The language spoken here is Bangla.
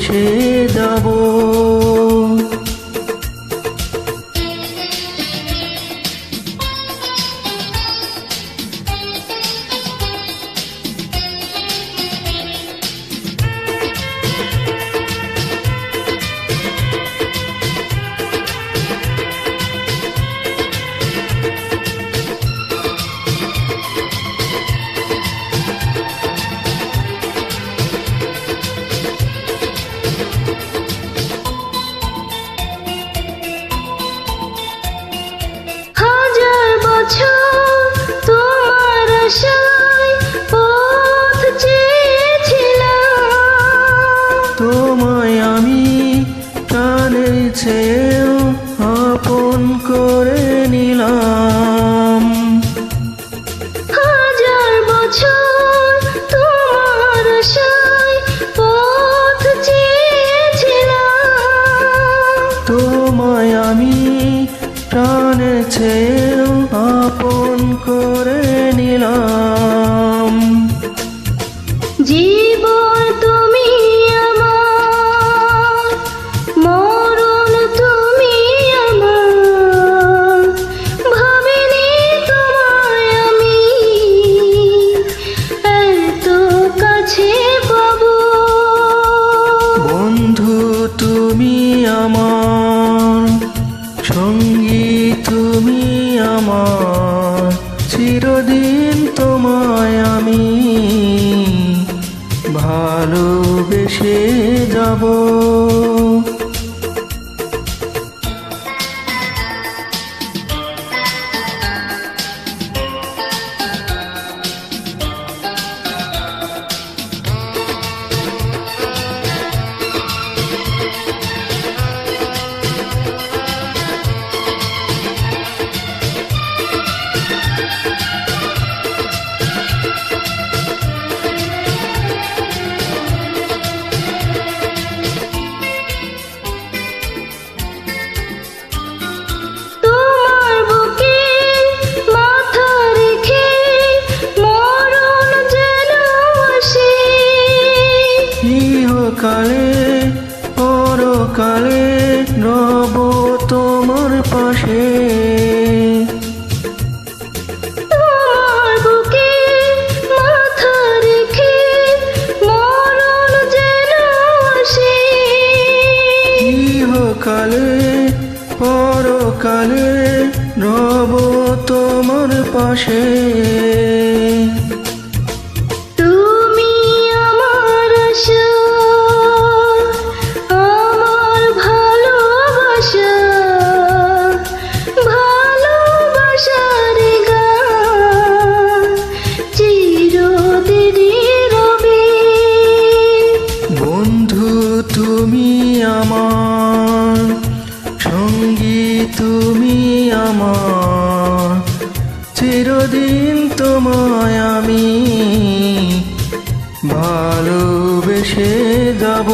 ভালোবেসে যাব। তোমার আশায় পথ চেয়েছিলাম, তোমায় আমি প্রাণের চেয়েও আপন করে নিলাম। হাজার বছর তোমার আশায় পথ চেয়েছিলাম, তোমায় আমি প্রাণের চেয়েও আপন করে নিলাম। জীবন তুমি আমার, মরণ তুমি আমার, ভাবিনি তোমায় আমি এত কাছে পাবো। বন্ধু তুমি আমার, সঙ্গী তুমি আমার, চিরদিন তোমায় আমি ভালোবেসে যাব। তোমার বুকে মাথা রেখে মরণ যেন আসে, ইহকালে পরকালে রব তোমার পাশে। তোমার বুকে মাথা রেখে মরণ যেন আসে, ইহকালে পরকালে রব তোমার পাশে। তুমি আমার আশা, আমার ভালোবাসা, ভালোবাসার গান চিরদিনই রবে। বন্ধু তুমি আমার, সঙ্গী তুমি আমার, চিরদিন তোমায় আমি ভালোবেসে যাব।